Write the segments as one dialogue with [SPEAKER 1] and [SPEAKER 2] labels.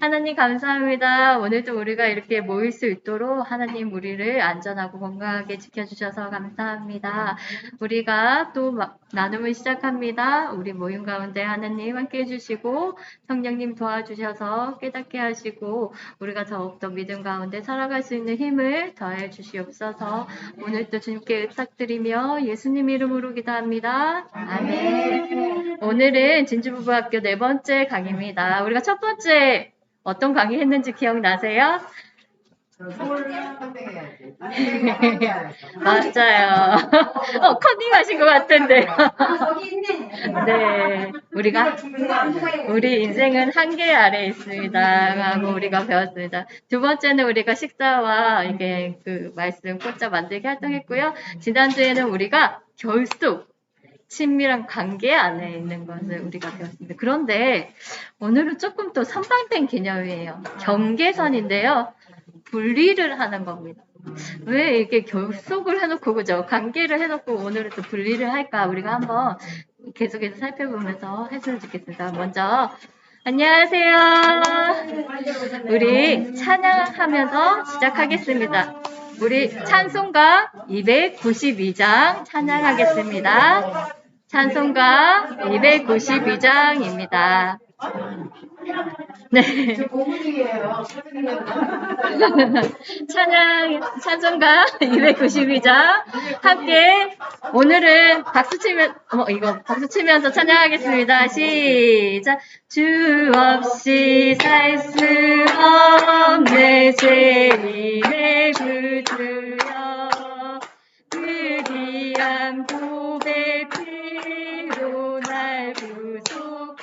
[SPEAKER 1] 하나님 감사합니다. 오늘도 우리가 이렇게 모일 수 있도록 하나님 우리를 안전하고 건강하게 지켜주셔서 감사합니다. 우리가 또 나눔을 시작합니다. 우리 모임 가운데 하나님 함께 해주시고 성령님 도와주셔서 깨닫게 하시고 우리가 더욱더 믿음 가운데 살아갈 수 있는 힘을 더해 주시옵소서. 오늘도 주님께 부탁드리며 예수님 이름으로 기도합니다. 아멘. 오늘은 진주부부학교 4번째 강의입니다. 우리가 첫 번째 어떤 강의 했는지 기억나세요? 맞아요. 컨닝 하신 것 같은데요.
[SPEAKER 2] 저기 있네.
[SPEAKER 1] 네. 우리 인생은 한계 아래에 있습니다. 하고 우리가 배웠습니다. 두 번째는 우리가 식사와 이게 그 말씀 꽃자 만들기 활동했고요. 지난주에는 우리가 결속, 친밀한 관계 안에 있는 것을 우리가 배웠습니다. 그런데 오늘은 조금 더 선방된 개념이에요. 경계선인데요. 분리를 하는 겁니다. 왜 이렇게 결속을 해놓고 그죠? 관계를 해놓고 오늘은 또 분리를 할까? 우리가 한번 계속해서 살펴보면서 했으면 좋겠습니다. 먼저 안녕하세요. 우리 찬양하면서 시작하겠습니다. 우리 찬송가 292장 찬양하겠습니다. 찬송가 292장입니다. 네. 찬송가 292장 함께 오늘은 박수 치면서 찬양하겠습니다. 시작. 주 없이 살 수 없네 죄인의 구주여 그 귀한 보배 피로 날 구속하소서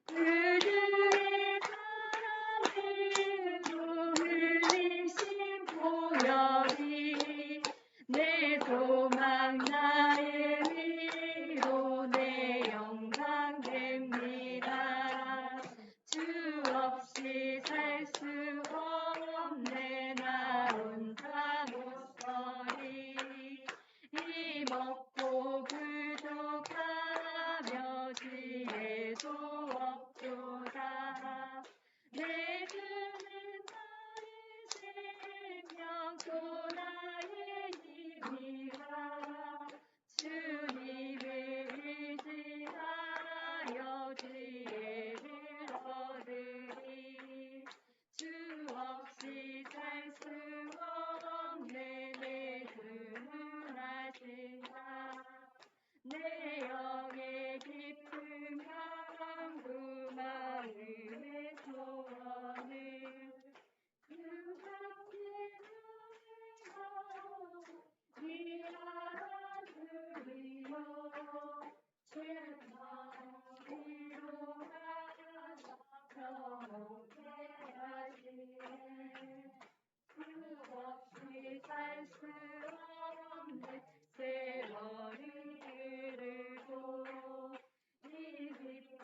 [SPEAKER 1] 그들의 사랑으로 흘리신 보혈이 내 소망 나의 위로 내 영광 됩니다. 주 없이 살 수 없네 나 혼자 못 서리 이 먹고 부족하며 지혜 소 없도다 내 주는 나의 생명 또 나의 힘이라 주님을 의지하여 지혜를 얻으리 주 없이 살 수 없네 내 주문하신다 내 영의 깊은 강구 마음의 소원을 그 밖에 누리며 일하주리요 죄마음으로 가서 평온케 하시네 주 없이 살 수 없네 세월이 흐르고 이 깊은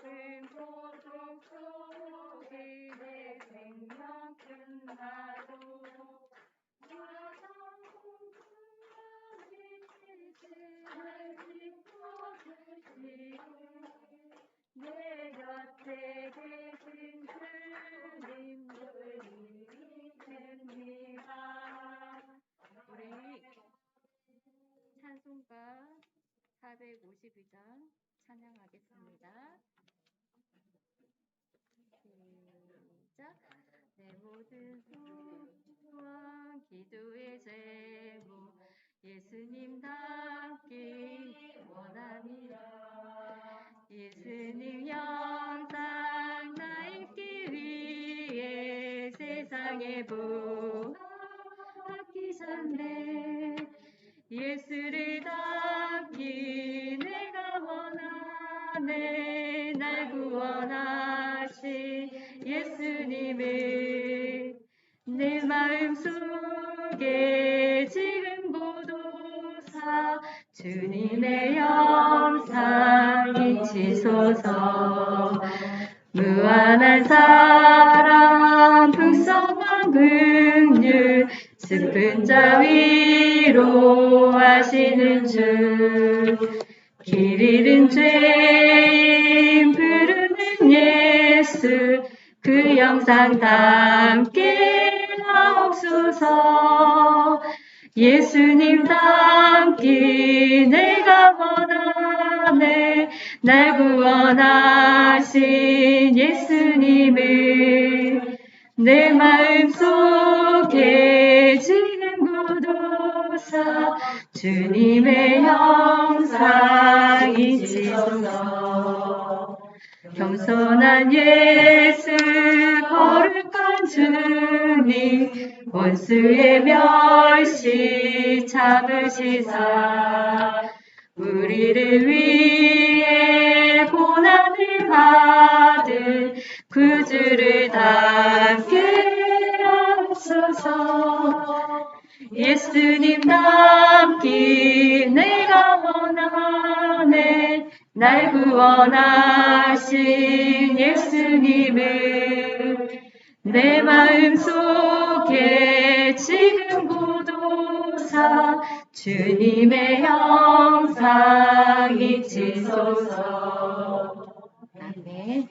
[SPEAKER 1] 고통 속에 내 생명 끝나도 가장 공평한 빛을 지켜주시고 내 곁에 계신 주님 늘 됩니다. 우리 찬송가 452장 찬양하겠습니다. 시작. 내 모든 소원 기도의 제목 예수님 닮기 원합니다. 예수님 영상 닮기 위해 세상에 보았기 전에 예수를 닮기 내가 원하네 날 구원하신 예수님을 내 마음속에 지금 보도사 주님의 영상 잊히소서 무한한 사랑 풍성한 긍휼 슬픈 자 위로하시는 주 길 잃은 죄인 부르는 예수 그 영상 담게 하옵소서. 예수님 닮기 내가 원하네. 날 구원하신 예수님을 내 마음속에 지금 굳어서 주님의 형상 잊지소서. 겸손한 예수 거룩한 주님 원수의 멸시 잡으시사 우리를 위해 고난을 받은 구주를 닮게 하옵소서. 예수님 닮기 내가 원하네. 날 구원하신 예수님을 내 마음속에 지금 굳어서 주님의 형상 잊지소서. 아멘.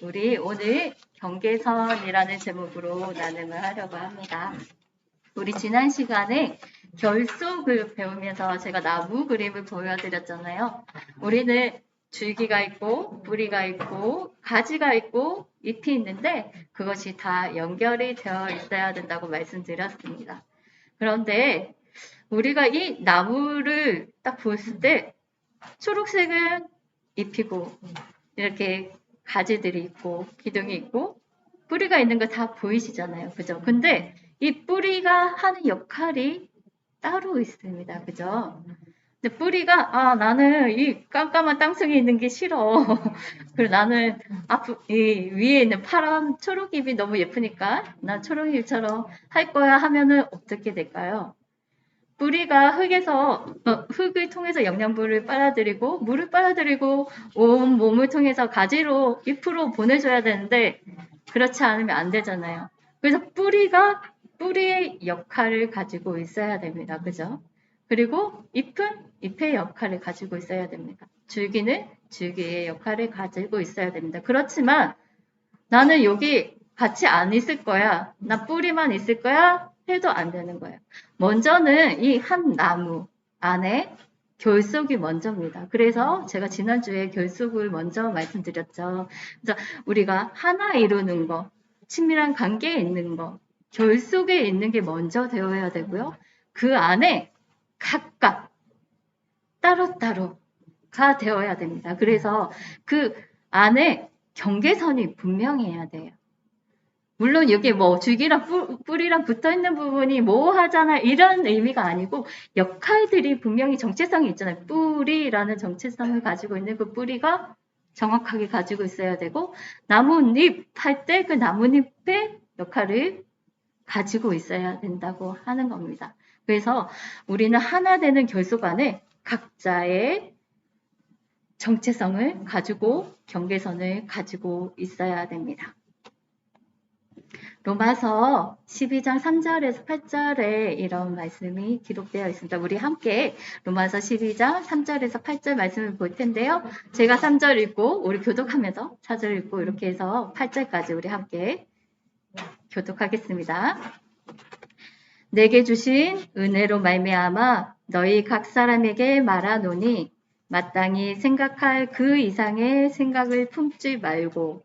[SPEAKER 1] 우리 오늘 경계선이라는 제목으로 나눔을 하려고 합니다. 우리 지난 시간에 결속을 배우면서 제가 나무 그림을 보여드렸잖아요. 우리는 줄기가 있고 뿌리가 있고 가지가 있고 잎이 있는데 그것이 다 연결이 되어 있어야 된다고 말씀드렸습니다. 그런데 우리가 이 나무를 딱 보았을 때 초록색은 잎이고 이렇게 가지들이 있고 기둥이 있고 뿌리가 있는 거 다 보이시잖아요. 그죠? 근데 이 뿌리가 하는 역할이 따로 있습니다. 그죠? 근데 뿌리가 나는 이 깜깜한 땅속에 있는 게 싫어. 그리고 나는 이 위에 있는 파란 초록잎이 너무 예쁘니까 난 초록잎처럼 할 거야 하면은 어떻게 될까요? 뿌리가 흙을 통해서 영양분을 빨아들이고 물을 빨아들이고 온 몸을 통해서 가지로 잎으로 보내줘야 되는데 그렇지 않으면 안 되잖아요. 그래서 뿌리의 역할을 가지고 있어야 됩니다. 그죠? 그리고 잎은 잎의 역할을 가지고 있어야 됩니다. 줄기는 줄기의 역할을 가지고 있어야 됩니다. 그렇지만 나는 여기 같이 안 있을 거야. 나 뿌리만 있을 거야. 해도 안 되는 거예요. 먼저는 이 한 나무 안에 결속이 먼저입니다. 그래서 제가 지난주에 결속을 먼저 말씀드렸죠. 그래서 우리가 하나 이루는 거, 친밀한 관계에 있는 거, 결속에 있는 게 먼저 되어야 되고요. 그 안에 각각 따로따로가 되어야 됩니다. 그래서 그 안에 경계선이 분명해야 돼요. 물론 여기 줄기랑 뿌리랑 붙어있는 부분이 모호하잖아 이런 의미가 아니고 역할들이 분명히 정체성이 있잖아요. 뿌리라는 정체성을 가지고 있는 그 뿌리가 정확하게 가지고 있어야 되고 나뭇잎 할 때 그 나뭇잎의 역할을 가지고 있어야 된다고 하는 겁니다. 그래서 우리는 하나 되는 결속 안에 각자의 정체성을 가지고 경계선을 가지고 있어야 됩니다. 로마서 12장 3절에서 8절에 이런 말씀이 기록되어 있습니다. 우리 함께 로마서 12장 3절에서 8절 말씀을 볼 텐데요. 제가 3절 읽고 우리 교독하면서 4절 읽고 이렇게 해서 8절까지 우리 함께 교독하겠습니다. 내게 주신 은혜로 말미암아 너희 각 사람에게 말하노니 마땅히 생각할 그 이상의 생각을 품지 말고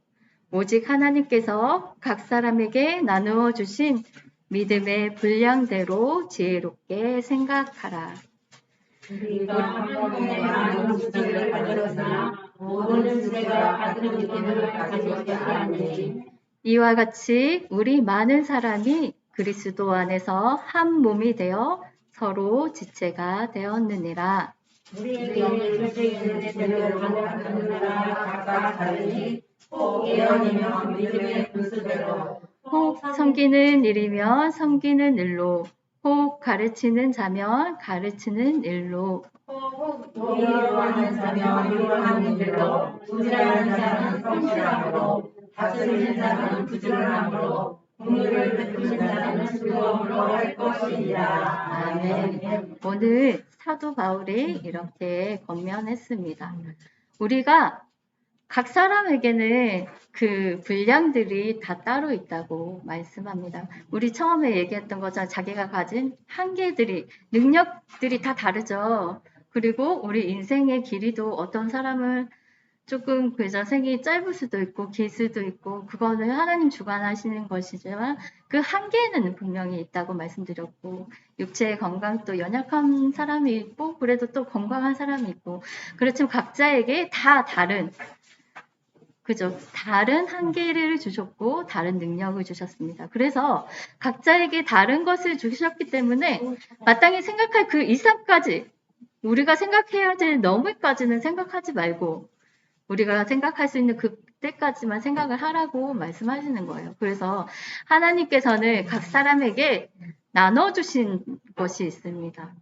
[SPEAKER 1] 오직 하나님께서 각 사람에게 나누어 주신 믿음의 분량대로 지혜롭게 생각하라.
[SPEAKER 2] 우리가 한 몸에 많은 지식을 가졌으나 모든 지혜가 같은 믿음을 가지지 않으니
[SPEAKER 1] 이와 같이 우리 많은 사람이 그리스도 안에서 한 몸이 되어 서로 지체가 되었느니라.
[SPEAKER 2] 우리에게 주신 지혜로 같은 자가 각각 다르니 혹 예언이면 믿음의 분수대로
[SPEAKER 1] 혹 섬기는 일이면 섬기는 일로 혹 가르치는 자면 가르치는 일로
[SPEAKER 2] 혹 위로하는 자면 위로하는 일로 부지런한 자는 성실함으로 다스리는 자는 부지런함으로 공유를 베푸는 자는 즐거움으로 할 것이니라. 아멘.
[SPEAKER 1] 오늘 사도 바울이 이렇게 권면했습니다. 우리가 각 사람에게는 그 분량들이 다 따로 있다고 말씀합니다. 우리 처음에 얘기했던 것처럼 자기가 가진 한계들이, 능력들이 다 다르죠. 그리고 우리 인생의 길이도 어떤 사람은 조금 그저 생이 짧을 수도 있고 길 수도 있고 그거는 하나님 주관하시는 것이지만 그 한계는 분명히 있다고 말씀드렸고 육체의 건강도 연약한 사람이 있고 그래도 또 건강한 사람이 있고 그렇지만 각자에게 다 다른 그죠? 다른 한계를 주셨고 다른 능력을 주셨습니다. 그래서 각자에게 다른 것을 주셨기 때문에 마땅히 생각할 그 이상까지 우리가 생각해야 될 너무까지는 생각하지 말고 우리가 생각할 수 있는 그때까지만 생각을 하라고 말씀하시는 거예요. 그래서 하나님께서는 각 사람에게 나눠주신 것이 있습니다.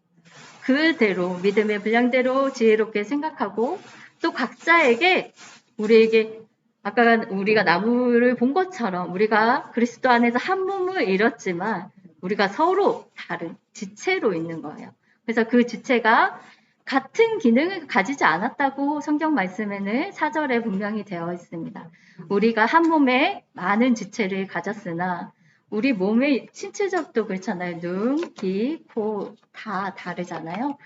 [SPEAKER 1] 그대로 믿음의 분량대로 지혜롭게 생각하고 또 각자에게 우리에게 아까 우리가 나무를 본 것처럼 우리가 그리스도 안에서 한 몸을 이뤘지만 우리가 서로 다른 지체로 있는 거예요. 그래서 그 지체가 같은 기능을 가지지 않았다고 성경 말씀에는 4절에 분명히 되어 있습니다. 우리가 한 몸에 많은 지체를 가졌으나 우리 몸의 신체적도 그렇잖아요. 눈, 귀, 코 다 다르잖아요.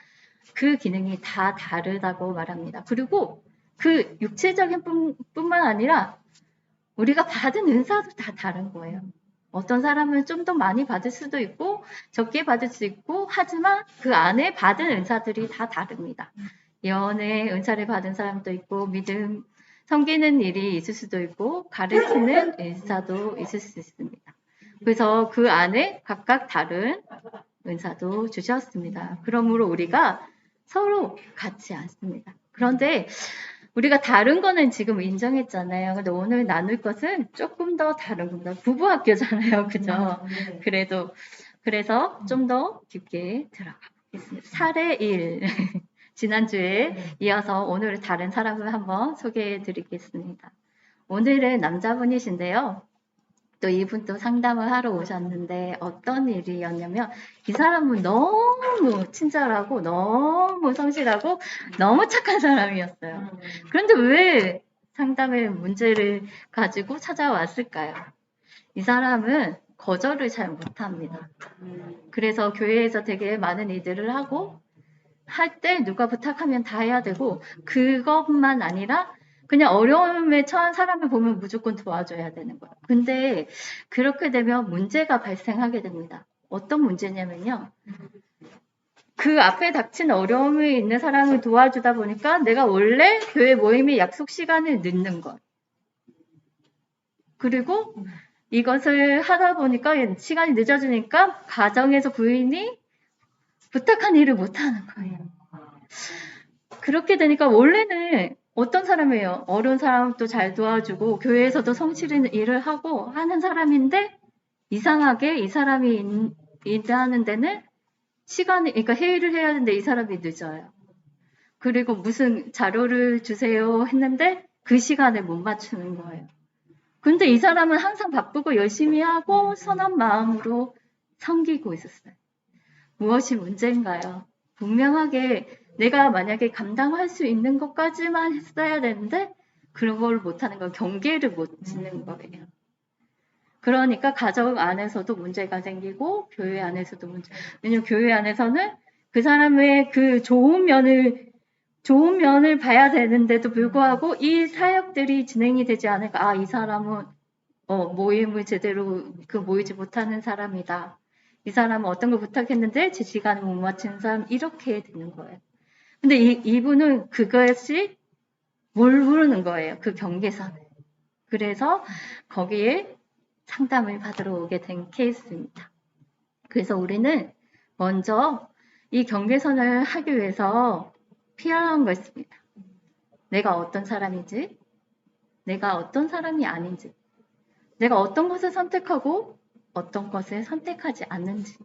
[SPEAKER 1] 그 기능이 다 다르다고 말합니다. 그리고 그 육체적인 뿐만 아니라 우리가 받은 은사도 다 다른 거예요. 어떤 사람은 좀 더 많이 받을 수도 있고 적게 받을 수 있고 하지만 그 안에 받은 은사들이 다 다릅니다. 예언의 은사를 받은 사람도 있고 믿음, 섬기는 일이 있을 수도 있고 가르치는 은사도 있을 수 있습니다. 그래서 그 안에 각각 다른 은사도 주셨습니다. 그러므로 우리가 서로 같지 않습니다. 그런데 우리가 다른 거는 지금 인정했잖아요. 근데 오늘 나눌 것은 조금 더 다른 겁니다. 부부학교잖아요. 그죠? 그래서 좀 더 깊게 들어가 보겠습니다. 사례 1. 지난주에 이어서 오늘 다른 사람을 한번 소개해 드리겠습니다. 오늘은 남자분이신데요. 또 이분 또 상담을 하러 오셨는데 어떤 일이었냐면 이 사람은 너무 친절하고 너무 성실하고 너무 착한 사람이었어요. 그런데 왜 상담의 문제를 가지고 찾아왔을까요? 이 사람은 거절을 잘 못합니다. 그래서 교회에서 되게 많은 일들을 하고 할 때 누가 부탁하면 다 해야 되고 그것만 아니라 그냥 어려움에 처한 사람을 보면 무조건 도와줘야 되는 거예요. 근데 그렇게 되면 문제가 발생하게 됩니다. 어떤 문제냐면요. 그 앞에 닥친 어려움이 있는 사람을 도와주다 보니까 내가 원래 교회 모임의 약속 시간을 늦는 것. 그리고 이것을 하다 보니까 시간이 늦어지니까 가정에서 부인이 부탁한 일을 못하는 거예요. 그렇게 되니까 원래는 어떤 사람이에요? 어려운 사람도 잘 도와주고 교회에서도 성실히 일을 하고 하는 사람인데 이상하게 이 사람이 일하는 데는 시간이 그러니까 회의를 해야 하는데 이 사람이 늦어요. 그리고 무슨 자료를 주세요 했는데 그 시간에 못 맞추는 거예요. 근데 이 사람은 항상 바쁘고 열심히 하고 선한 마음으로 섬기고 있었어요. 무엇이 문제인가요? 분명하게 내가 만약에 감당할 수 있는 것까지만 했어야 되는데 그런 걸 못하는 건 경계를 못 짓는 거예요. 그러니까 가정 안에서도 문제가 생기고 교회 안에서도 문제. 왜냐면 교회 안에서는 그 사람의 그 좋은 면을 봐야 되는데도 불구하고 이 사역들이 진행이 되지 않으니까 이 사람은 모임을 제대로 모이지 못하는 사람이다. 이 사람은 어떤 걸 부탁했는데 제 시간을 못 맞추는 사람 이렇게 되는 거예요. 근데 이분은 그것이 모르는 거예요. 그 경계선을. 그래서 거기에 상담을 받으러 오게 된 케이스입니다. 그래서 우리는 먼저 이 경계선을 하기 위해서 필요한 거 있습니다. 내가 어떤 사람인지, 내가 어떤 사람이 아닌지, 내가 어떤 것을 선택하고 어떤 것을 선택하지 않는지,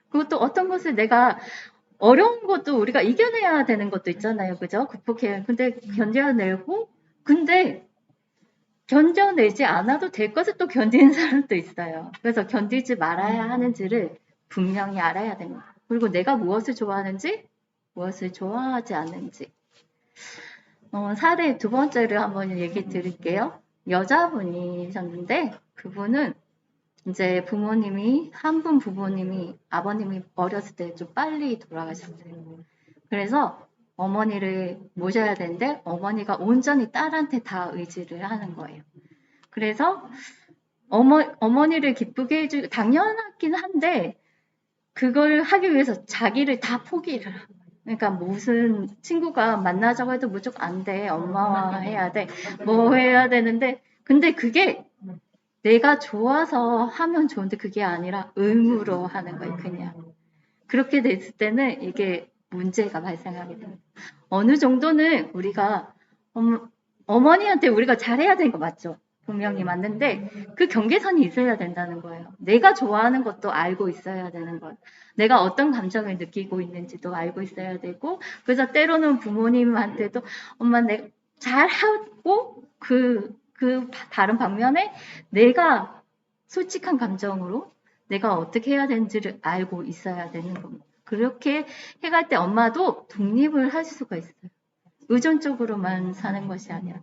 [SPEAKER 1] 그리고 또 어떤 것을 내가 어려운 것도 우리가 이겨내야 되는 것도 있잖아요. 그죠? 극복해야. 근데 견뎌내고, 근데 견뎌내지 않아도 될 것을 또 견디는 사람도 있어요. 그래서 견디지 말아야 하는지를 분명히 알아야 됩니다. 그리고 내가 무엇을 좋아하는지, 무엇을 좋아하지 않는지. 사례 두 번째를 한번 얘기 드릴게요. 여자분이셨는데 그분은 이제 부모님이 한 분 부모님이 아버님이 어렸을 때 좀 빨리 돌아가셨어요. 그래서 어머니를 모셔야 되는데 어머니가 온전히 딸한테 다 의지를 하는 거예요. 그래서 어머니를 기쁘게 해주고 당연하긴 한데 그걸 하기 위해서 자기를 다 포기를 해요. 그러니까 무슨 친구가 만나자고 해도 무조건 안 돼. 엄마와 해야 돼. 뭐 해야 되는데 근데 그게 내가 좋아서 하면 좋은데 그게 아니라 의무로 하는 거예요. 그냥. 그렇게 됐을 때는 이게 문제가 발생하게 됩니다. 어느 정도는 우리가 어머니한테 우리가 잘해야 되는 거 맞죠? 분명히 맞는데 그 경계선이 있어야 된다는 거예요. 내가 좋아하는 것도 알고 있어야 되는 거예요. 내가 어떤 감정을 느끼고 있는지도 알고 있어야 되고 그래서 때로는 부모님한테도 엄마 내가 잘하고 그 다른 방면에 내가 솔직한 감정으로 내가 어떻게 해야 되는지를 알고 있어야 되는 겁니다. 그렇게 해갈 때 엄마도 독립을 할 수가 있어요. 의존적으로만 사는 것이 아니라.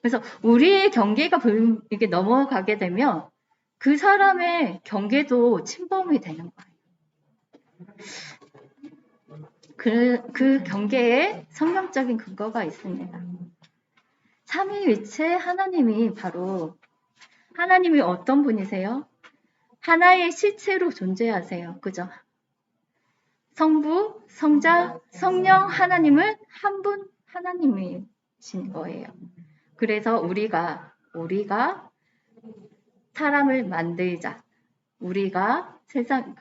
[SPEAKER 1] 그래서 우리의 경계가 이게 넘어가게 되면 그 사람의 경계도 침범이 되는 거예요. 그 경계에 성경적인 근거가 있습니다. 삼위일체 하나님이 바로 하나님이 어떤 분이세요? 하나의 실체로 존재하세요. 그죠? 성부, 성자, 성령 하나님은 한 분 하나님이신 거예요. 그래서 우리가 사람을 만들자. 우리가 세상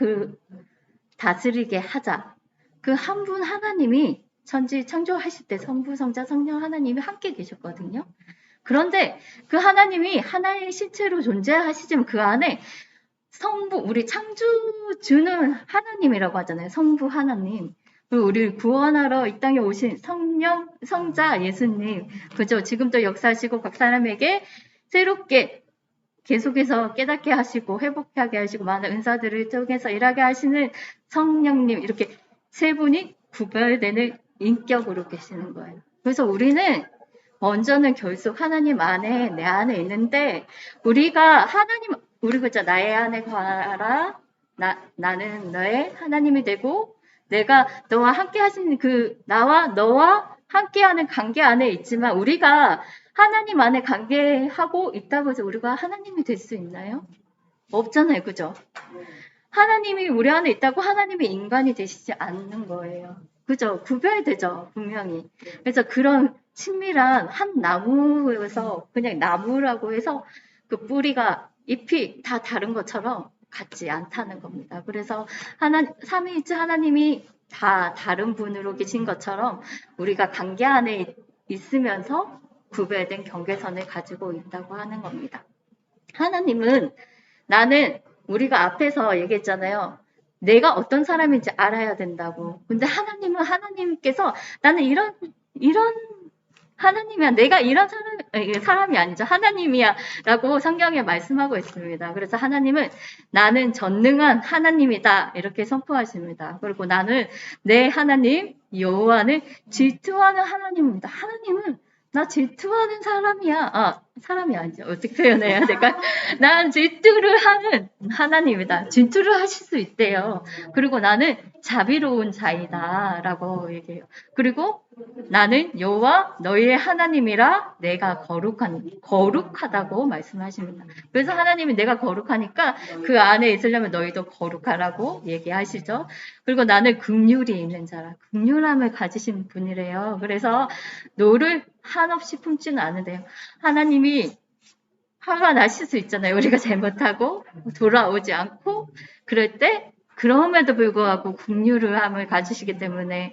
[SPEAKER 1] 다스리게 하자. 그 한 분 하나님이 천지 창조하실 때 성부, 성자, 성령 하나님이 함께 계셨거든요. 그런데 그 하나님이 하나의 실체로 존재하시지만 그 안에 성부, 우리 창조주는 하나님이라고 하잖아요. 성부 하나님. 그리고 우리를 구원하러 이 땅에 오신 성령, 성자 예수님. 그죠? 지금도 역사하시고 각 사람에게 새롭게 계속해서 깨닫게 하시고 회복하게 하시고 많은 은사들을 통해서 일하게 하시는 성령님. 이렇게 세 분이 구별되는 인격으로 계시는 거예요. 그래서 우리는 먼저는 결속 하나님 안에 내 안에 있는데 우리가 하나님 우리 그죠 나의 안에 거하라 나는 너의 하나님이 되고 내가 너와 함께 하시는 나와 너와 함께하는 관계 안에 있지만 우리가 하나님 안에 관계하고 있다고 해서 우리가 하나님이 될 수 있나요? 없잖아요, 그죠? 하나님이 우리 안에 있다고 하나님이 인간이 되시지 않는 거예요. 그죠? 구별되죠, 분명히. 그래서 그런 친밀한 한 나무에서 그냥 나무라고 해서 그 뿌리가 잎이 다 다른 것처럼 같지 않다는 겁니다. 그래서 삼위일체 하나님이 다 다른 분으로 계신 것처럼 우리가 관계 안에 있으면서 구별된 경계선을 가지고 있다고 하는 겁니다. 하나님은 나는 우리가 앞에서 얘기했잖아요. 내가 어떤 사람인지 알아야 된다고. 근데 하나님은 하나님께서 나는 이런 하나님이야. 내가 이런 사람이 아니죠. 하나님이야. 라고 성경에 말씀하고 있습니다. 그래서 하나님은 나는 전능한 하나님이다. 이렇게 선포하십니다. 그리고 나는 내 하나님 여호와는 질투하는 하나님입니다. 하나님은 나 질투하는 사람이야. 사람이 아니죠. 어떻게 표현해야 될까요? 난 질투를 하는 하나님이다. 질투를 하실 수 있대요. 그리고 나는 자비로운 자이다. 라고 얘기해요. 그리고 나는 여호와 너희의 하나님이라 내가 거룩하다고 말씀하십니다. 그래서 하나님이 내가 거룩하니까 그 안에 있으려면 너희도 거룩하라고 얘기하시죠. 그리고 나는 긍휼이 있는 자라. 긍휼함을 가지신 분이래요. 그래서 너를 한없이 품지는 않은데요. 하나님이 화가 나실 수 있잖아요. 우리가 잘못하고 돌아오지 않고 그럴 때 그럼에도 불구하고 긍휼함을 가지시기 때문에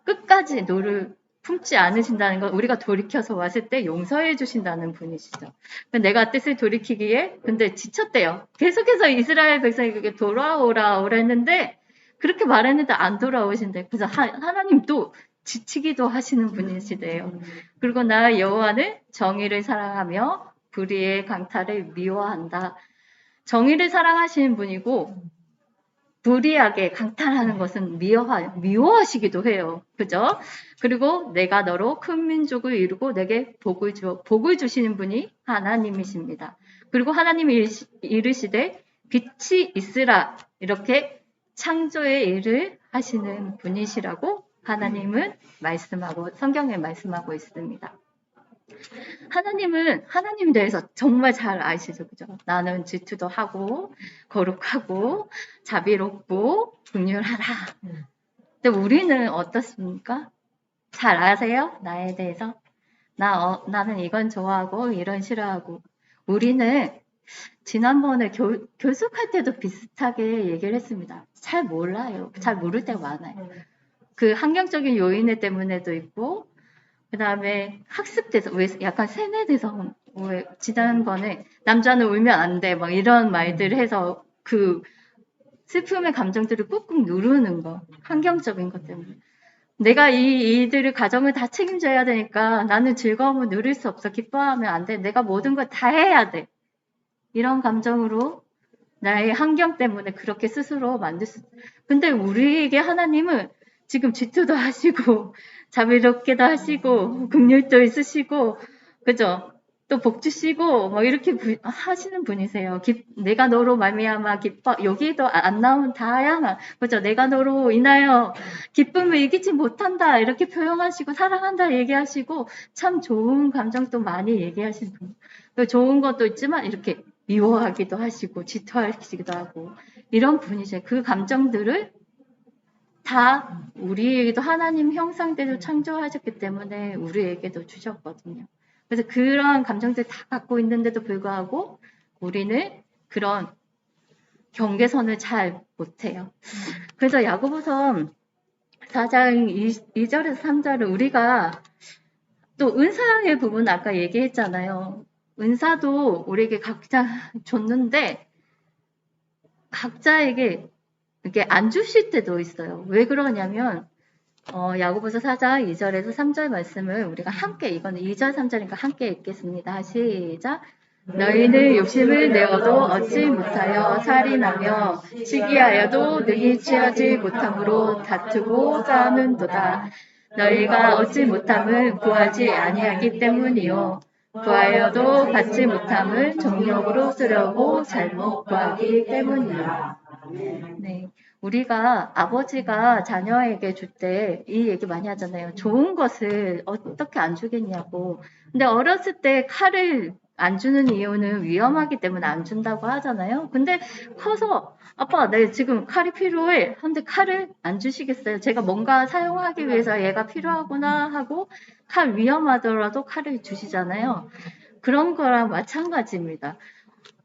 [SPEAKER 1] 끝까지 너를 품지 않으신다는 건 우리가 돌이켜서 왔을 때 용서해 주신다는 분이시죠. 내가 뜻을 돌이키기에 근데 지쳤대요. 계속해서 이스라엘 백성에게 돌아오라 했는데 그렇게 말했는데 안 돌아오신대. 그래서 하나님도 지치기도 하시는 분이시대요. 그리고 나 여호와는 정의를 사랑하며 불의의 강탈을 미워한다. 정의를 사랑하시는 분이고 불의하게 강탈하는 것은 미워하시기도 해요. 그죠? 그리고 내가 너로 큰 민족을 이루고 내게 복을 주시는 분이 하나님이십니다. 그리고 하나님이 이르시되 빛이 있으라 이렇게 창조의 일을 하시는 분이시라고 하나님은 성경에 말씀하고 있습니다. 하나님은 하나님 대해서 정말 잘 아시죠, 그죠? 나는 질투도 하고 거룩하고 자비롭고 긍휼하라. 근데 우리는 어떻습니까? 잘 아세요? 나에 대해서? 나는 이건 좋아하고 이런 싫어하고. 우리는 지난번에 교습할 때도 비슷하게 얘기를 했습니다. 잘 몰라요. 잘 모를 때가 많아요. 그 환경적인 요인 때문에도 있고 그 다음에 학습돼서 왜 약간 세뇌돼서 왜 지난번에 남자는 울면 안 돼 막 이런 말들을 해서 그 슬픔의 감정들을 꾹꾹 누르는 거 환경적인 것 때문에 내가 이들을 가정을 다 책임져야 되니까 나는 즐거움을 누릴 수 없어 기뻐하면 안 돼 내가 모든 걸 다 해야 돼 이런 감정으로 나의 환경 때문에 그렇게 스스로 만들 수 근데 우리에게 하나님은 지금 질투도 하시고 자비롭게도 하시고 긍휼도 있으시고 그죠? 또 복 주시고 뭐 이렇게 하시는 분이세요. 내가 너로 말미암아 기뻐 여기도 안 나온 다양한 그죠? 내가 너로 인하여 기쁨을 이기지 못한다 이렇게 표현하시고 사랑한다 얘기하시고 참 좋은 감정도 많이 얘기하시는 분. 좋은 것도 있지만 이렇게 미워하기도 하시고 질투하시기도 하고 이런 분이세요. 그 감정들을 다 우리에게도 하나님 형상대로 창조하셨기 때문에 우리에게도 주셨거든요. 그래서 그런 감정들 다 갖고 있는데도 불구하고 우리는 그런 경계선을 잘 못해요. 그래서 야고보서 4장 2절에서 3절을 우리가 또 은사의 부분 아까 얘기했잖아요. 은사도 우리에게 각자 줬는데 각자에게 이렇게 안 주실 때도 있어요. 왜 그러냐면 야고보서 4장 2절에서 3절 말씀을 우리가 함께 이거는 2절 3절이니까 함께 읽겠습니다. 시작. 너희는 욕심을 내어도 얻지 못하여 살인하며 시기하여도 능히 취하지 못함으로 다투고 싸우는도다. 너희가 얻지 못함은 구하지 아니하기 때문이요. 구하여도 받지 못함은 정욕으로 쓰려고 잘못 구하기 때문이라. 네, 우리가 아버지가 자녀에게 줄 때 이 얘기 많이 하잖아요. 좋은 것을 어떻게 안 주겠냐고. 근데 어렸을 때 칼을 안 주는 이유는 위험하기 때문에 안 준다고 하잖아요. 근데 커서 아빠, 내 지금 칼이 필요해. 근데 칼을 안 주시겠어요? 제가 뭔가 사용하기 위해서 얘가 필요하구나 하고 칼 위험하더라도 칼을 주시잖아요. 그런 거랑 마찬가지입니다.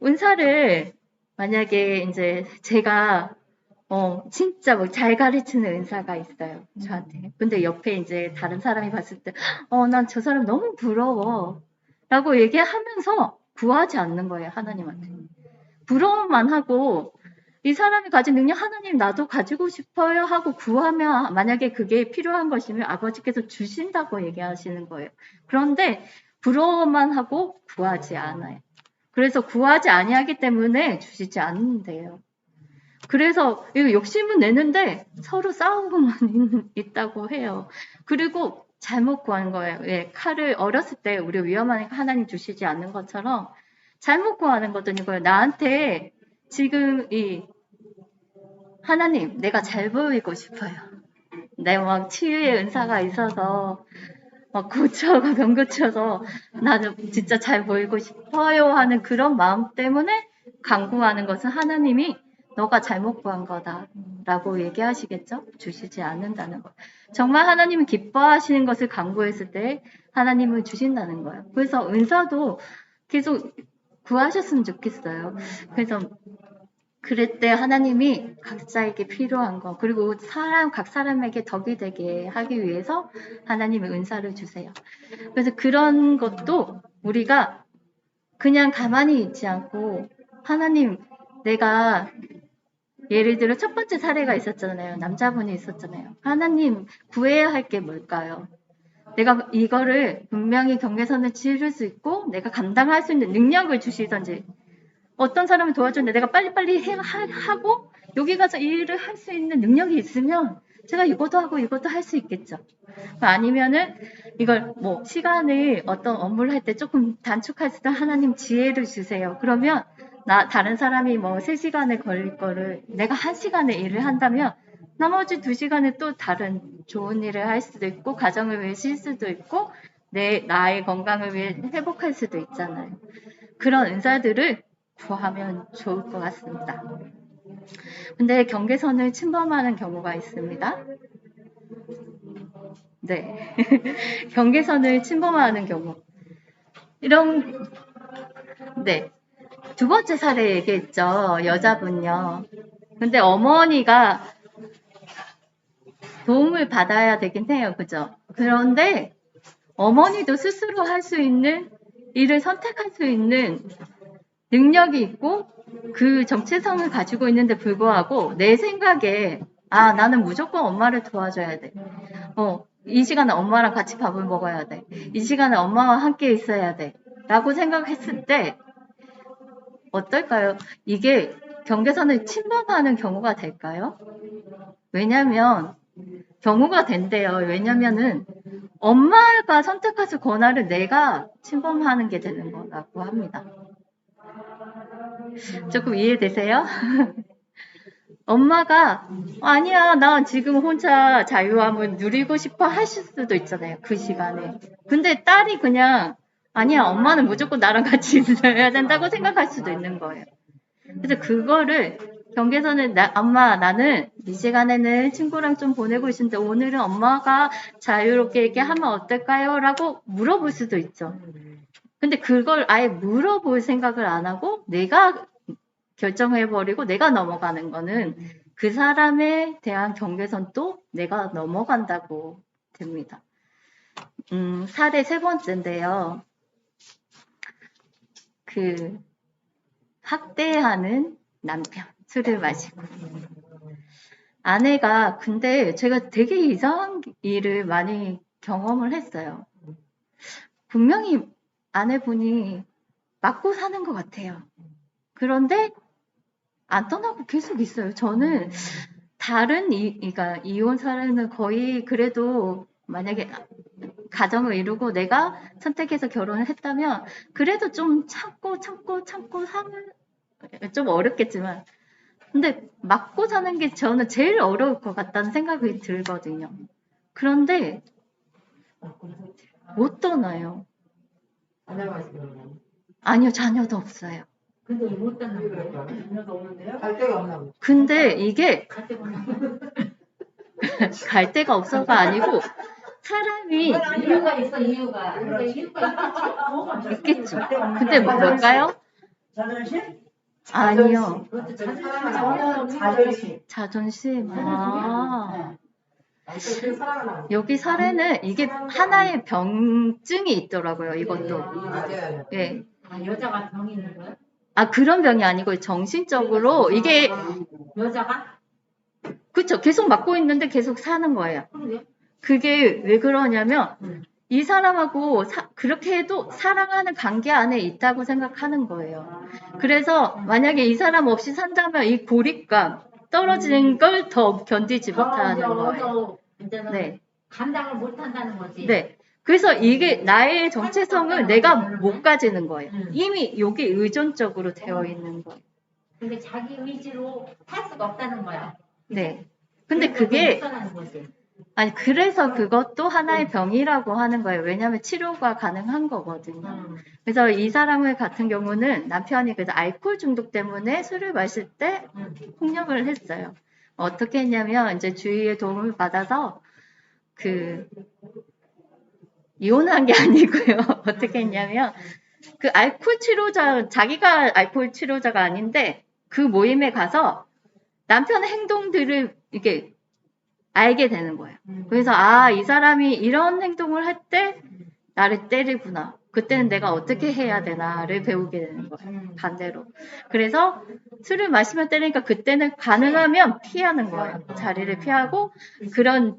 [SPEAKER 1] 은사를 만약에 이제 제가 진짜 뭐 잘 가르치는 은사가 있어요. 저한테. 근데 옆에 이제 다른 사람이 봤을 때 난 저 사람 너무 부러워. 라고 얘기하면서 구하지 않는 거예요. 하나님한테. 부러움만 하고 이 사람이 가진 능력 하나님 나도 가지고 싶어요 하고 구하면 만약에 그게 필요한 것이면 아버지께서 주신다고 얘기하시는 거예요. 그런데 부러움만 하고 구하지 않아요. 그래서 구하지 아니하기 때문에 주시지 않는데요. 그래서 이거 욕심은 내는데 서로 싸우고만 있다고 해요. 그리고 잘못 구한 거예요. 예, 칼을 어렸을 때 우리 위험하니까 하나님 주시지 않는 것처럼 잘못 구하는 것도 이거예요. 나한테 지금 이 하나님 내가 잘 보이고 싶어요. 내 막 치유의 은사가 있어서 막 고쳐가 병 고쳐서 나는 진짜 잘 보이고 싶어요 하는 그런 마음 때문에 간구하는 것은 하나님이 너가 잘못 구한 거다 라고 얘기하시겠죠? 주시지 않는다는 거. 정말 하나님이 기뻐하시는 것을 간구했을 때 하나님은 주신다는 거예요. 그래서 은사도 계속 구하셨으면 좋겠어요. 그래서 그럴 때 하나님이 각자에게 필요한 거 그리고 각 사람에게 덕이 되게 하기 위해서 하나님의 은사를 주세요. 그래서 그런 것도 우리가 그냥 가만히 있지 않고 하나님 내가 예를 들어 첫 번째 사례가 있었잖아요. 남자분이 있었잖아요. 하나님 구해야 할 게 뭘까요? 내가 이거를 분명히 경계선을 치를 수 있고 내가 감당할 수 있는 능력을 주시던지 어떤 사람을 도와줬는데 내가 빨리빨리 하고 여기 가서 이 일을 할 수 있는 능력이 있으면 제가 이것도 하고 이것도 할 수 있겠죠. 아니면은 이걸 뭐 시간을 어떤 업무를 할 때 조금 단축할 때 하나님 지혜를 주세요. 그러면 다른 사람이 뭐 3시간에 걸릴 거를 내가 1시간에 일을 한다면 나머지 2시간에 또 다른 좋은 일을 할 수도 있고 가정을 위해 쉴 수도 있고 나의 건강을 위해 회복할 수도 있잖아요. 그런 은사들을 구하면 좋을 것 같습니다. 근데 경계선을 침범하는 경우가 있습니다. 네. 경계선을 침범하는 경우. 네. 2번째 사례 얘기했죠. 여자분요. 근데 어머니가 도움을 받아야 되긴 해요. 그죠? 그런데 어머니도 스스로 할 수 있는 일을 선택할 수 있는 능력이 있고 그 정체성을 가지고 있는데 불구하고 내 생각에 나는 무조건 엄마를 도와줘야 돼. 이 시간에 엄마랑 같이 밥을 먹어야 돼. 이 시간에 엄마와 함께 있어야 돼. 라고 생각했을 때 어떨까요? 이게 경계선을 침범하는 경우가 될까요? 왜냐면 경우가 된대요. 왜냐면은 엄마가 선택할 권한을 내가 침범하는 게 되는 거라고 합니다. 조금 이해되세요? 엄마가 아니야 나 지금 혼자 자유함을 누리고 싶어 하실 수도 있잖아요. 그 시간에. 근데 딸이 그냥 아니야 엄마는 무조건 나랑 같이 있어야 된다고 생각할 수도 있는 거예요. 그래서 그거를 경계선을 엄마 나는 이 시간에는 친구랑 좀 보내고 있는데 오늘은 엄마가 자유롭게 얘기하면 어떨까요? 라고 물어볼 수도 있죠. 근데 그걸 아예 물어볼 생각을 안 하고 내가 결정해버리고 내가 넘어가는 거는 그 사람에 대한 경계선도 내가 넘어간다고 됩니다. 사례 3번째인데요. 학대하는 남편, 술을 마시고. 아내가 근데 제가 되게 이상한 일을 많이 경험을 했어요. 분명히 아내분이 맞고 사는 것 같아요. 그런데 안 떠나고 계속 있어요. 저는 다른 그러니까 이혼 사례는 거의 그래도 만약에 가정을 이루고 내가 선택해서 결혼을 했다면 그래도 좀 참고 사는 좀 어렵겠지만 근데 맞고 사는 게 저는 제일 어려울 것 같다는 생각이 들거든요. 그런데 못 떠나요. 아니요, 자녀도 없어요.
[SPEAKER 2] 근데 못 떠나는 거예요? 자녀도 없는데요? 갈 데가 없나 보죠.
[SPEAKER 1] 근데 이게 갈 데가 없어가 아니고 사람이
[SPEAKER 2] 이유가 있어 이유가. 이유가
[SPEAKER 1] 있겠죠. 근데 뭘까요?
[SPEAKER 2] 자존심?
[SPEAKER 1] 아니요.
[SPEAKER 2] 자존심.
[SPEAKER 1] 자존심. 여기 사례는 이게 하나의 병증이 있더라고요. 이것도. 예.
[SPEAKER 2] 여자가 병이 있는 거야?
[SPEAKER 1] 그런 병이 아니고 정신적으로 이게
[SPEAKER 2] 여자가?
[SPEAKER 1] 그쵸. 계속 맞고 있는데 계속 사는 거예요.
[SPEAKER 2] 그러게.
[SPEAKER 1] 그게 왜 그러냐면 이 사람하고 그렇게 해도 사랑하는 관계 안에 있다고 생각하는 거예요. 그래서 만약에 이 사람 없이 산다면 이 고립감 떨어지는 걸 더 견디지 못하는 거예요. 네.
[SPEAKER 2] 감당을 못 한다는 거지.
[SPEAKER 1] 네. 그래서 이게 나의 정체성을 내가 못 가지는 거예요. 이미 여기 의존적으로 되어 있는 거예요.
[SPEAKER 2] 근데 자기 의지로 할 수가 없다는 거야.
[SPEAKER 1] 네. 근데 그게 그래서 그것도 하나의 병이라고 하는 거예요. 왜냐하면 치료가 가능한 거거든요. 그래서 이 사람 같은 경우는 남편이 그래서 알코올 중독 때문에 술을 마실 때 폭력을 했어요. 어떻게 했냐면 이제 주위의 도움을 받아서 이혼한 게 아니고요. 어떻게 했냐면 그 알코올 치료자 자기가 알코올 치료자가 아닌데 그 모임에 가서 남편의 행동들을 이렇게 알게 되는 거예요. 그래서 이 사람이 이런 행동을 할 때 나를 때리구나. 그때는 내가 어떻게 해야 되나를 배우게 되는 거예요. 반대로. 그래서 술을 마시면 때리니까 그때는 가능하면 피하는 거예요. 자리를 피하고 그런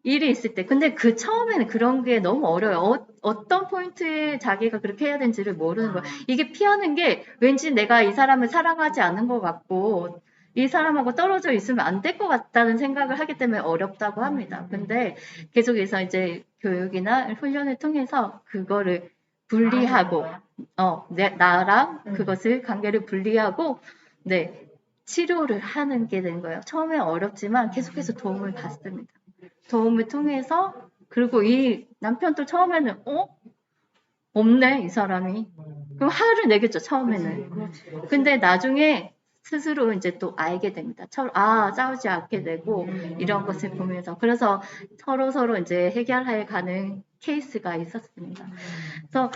[SPEAKER 1] 일이 있을 때. 근데 처음에는 그런 게 너무 어려워요. 어떤 포인트에 자기가 그렇게 해야 되는지를 모르는 거예요. 이게 피하는 게 왠지 내가 이 사람을 사랑하지 않는 것 같고 이 사람하고 떨어져 있으면 안 될 것 같다는 생각을 하기 때문에 어렵다고 합니다. 근데 계속해서 이제 교육이나 훈련을 통해서 그거를 분리하고, 나랑 그것을 관계를 분리하고, 네, 치료를 하는 게 된 거예요. 처음에 어렵지만 계속해서 도움을 받습니다. 도움을 통해서, 그리고 이 남편도 처음에는, 없네, 이 사람이. 그럼 화를 내겠죠, 처음에는. 근데 나중에 스스로 이제 또 알게 됩니다. 싸우지 않게 되고, 이런 것을 보면서. 그래서 서로 이제 해결해 가는 케이스가 있었습니다. 그래서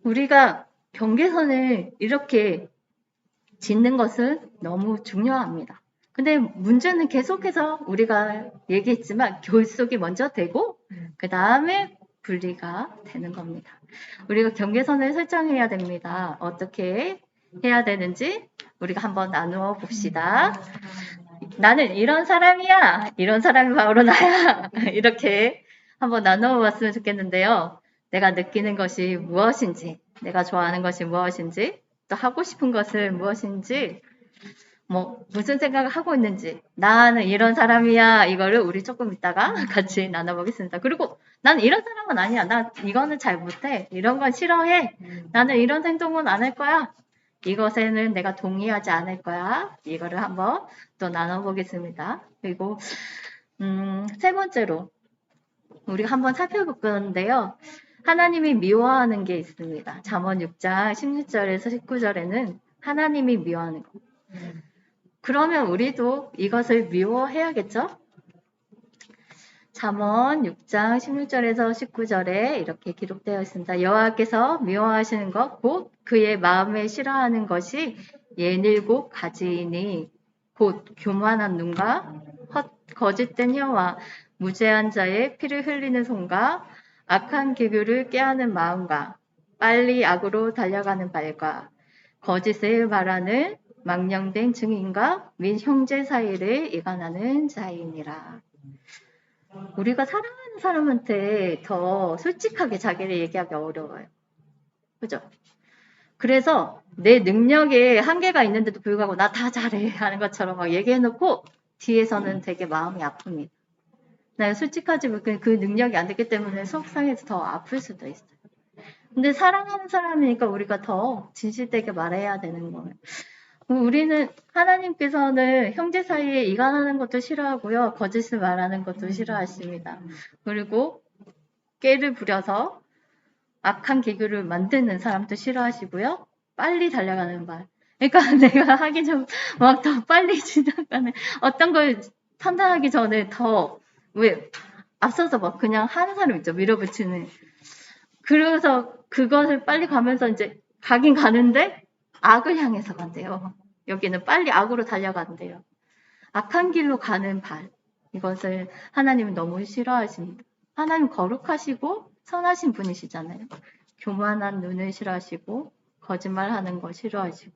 [SPEAKER 1] 우리가 경계선을 이렇게 짓는 것은 너무 중요합니다. 근데 문제는 계속해서 우리가 얘기했지만 결속이 먼저 되고 그 다음에 분리가 되는 겁니다. 우리가 경계선을 설정해야 됩니다. 어떻게 해야 되는지 우리가 한번 나누어 봅시다. 나는 이런 사람이야. 이런 사람이 바로 나야. 이렇게 한번 나누어 봤으면 좋겠는데요. 내가 느끼는 것이 무엇인지, 내가 좋아하는 것이 무엇인지, 또 하고 싶은 것은 무엇인지, 무슨 생각을 하고 있는지, 나는 이런 사람이야. 이거를 우리 조금 이따가 같이 나눠보겠습니다. 그리고 난 이런 사람은 아니야. 나 이거는 잘 못해. 이런 건 싫어해. 나는 이런 행동은 안 할 거야. 이것에는 내가 동의하지 않을 거야. 이거를 한번 또 나눠보겠습니다. 그리고 세 번째로 우리가 한번 살펴볼 건데요. 하나님이 미워하는 게 있습니다. 잠언 6장 16절에서 19절에는 하나님이 미워하는 거. 그러면 우리도 이것을 미워해야겠죠? 잠언 6장 16절에서 19절에 이렇게 기록되어 있습니다. 여호와께서 미워하시는 것, 곧 그의 마음에 싫어하는 것이 예닐곱 가지이니 곧 교만한 눈과 거짓된 혀와 무죄한 자의 피를 흘리는 손과 악한 기교를 꾀하는 마음과 빨리 악으로 달려가는 발과 거짓을 말하는 망령된 증인과 및 형제 사이를 이간하는 자이니라. 우리가 사랑하는 사람한테 더 솔직하게 자기를 얘기하기 어려워요. 그죠? 그래서 내 능력에 한계가 있는데도 불구하고 나 다 잘해 하는 것처럼 막 얘기해놓고 뒤에서는 되게 마음이 아픕니다. 나 솔직하지 못해 그 능력이 안 됐기 때문에 속상해서 더 아플 수도 있어요. 근데 사랑하는 사람이니까 우리가 더 진실되게 말해야 되는 거예요. 우리는 하나님께서는 형제 사이에 이간하는 것도 싫어하고요. 거짓을 말하는 것도 싫어하십니다. 그리고 깨를 부려서 악한 기교를 만드는 사람도 싫어하시고요. 빨리 달려가는 말. 그러니까 내가 하기 좀 막 더 빨리 지나가는 어떤 걸 판단하기 전에 더 앞서서 막 그냥 하는 사람 있죠. 밀어붙이는. 그래서 그것을 빨리 가면서 이제 가긴 가는데 악을 향해서 간대요. 여기는 빨리 악으로 달려간대요. 악한 길로 가는 발. 이것을 하나님은 너무 싫어하십니다. 하나님 거룩하시고 선하신 분이시잖아요. 교만한 눈을 싫어하시고 거짓말하는 거 싫어하시고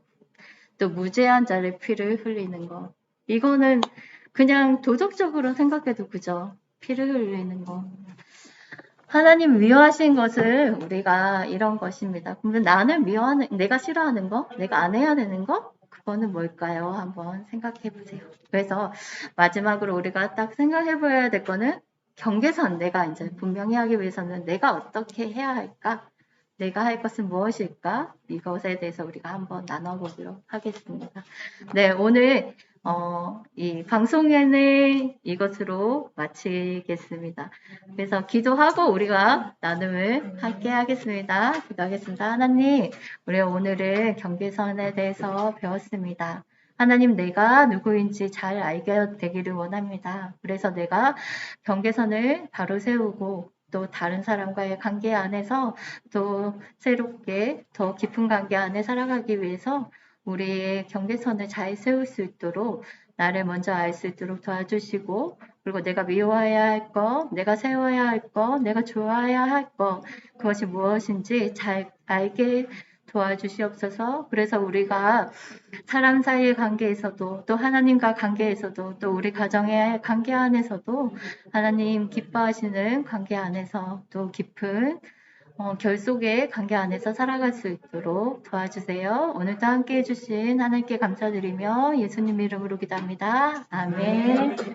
[SPEAKER 1] 또 무죄한 자의 피를 흘리는 거. 이거는 그냥 도덕적으로 생각해도 그죠. 피를 흘리는 거. 하나님 미워하신 것을 우리가 이런 것입니다. 그러면 나는 미워하는, 내가 싫어하는 거, 내가 안 해야 되는 거, 그거는 뭘까요? 한번 생각해 보세요. 그래서 마지막으로 우리가 딱 생각해 봐야 될 거는 경계선, 내가 이제 분명히 하기 위해서는 내가 어떻게 해야 할까? 내가 할 것은 무엇일까? 이것에 대해서 우리가 한번 나눠보도록 하겠습니다. 네, 오늘 이 방송에는 이것으로 마치겠습니다. 그래서 기도하고 우리가 나눔을 함께 하겠습니다. 기도하겠습니다. 하나님, 우리 오늘은 경계선에 대해서 배웠습니다. 하나님, 내가 누구인지 잘 알게 되기를 원합니다. 그래서 내가 경계선을 바로 세우고 또 다른 사람과의 관계 안에서 또 새롭게 더 깊은 관계 안에 살아가기 위해서 우리의 경계선을 잘 세울 수 있도록 나를 먼저 알 수 있도록 도와주시고 그리고 내가 미워해야 할 것, 내가 세워야 할 것, 내가 좋아해야 할 것 그것이 무엇인지 잘 알게 도와주시옵소서. 그래서 우리가 사람 사이의 관계에서도 또 하나님과 관계에서도 또 우리 가정의 관계 안에서도 하나님 기뻐하시는 관계 안에서 또 깊은 결속의 관계 안에서 살아갈 수 있도록 도와주세요. 오늘도 함께 해주신 하나님께 감사드리며 예수님 이름으로 기도합니다. 아멘.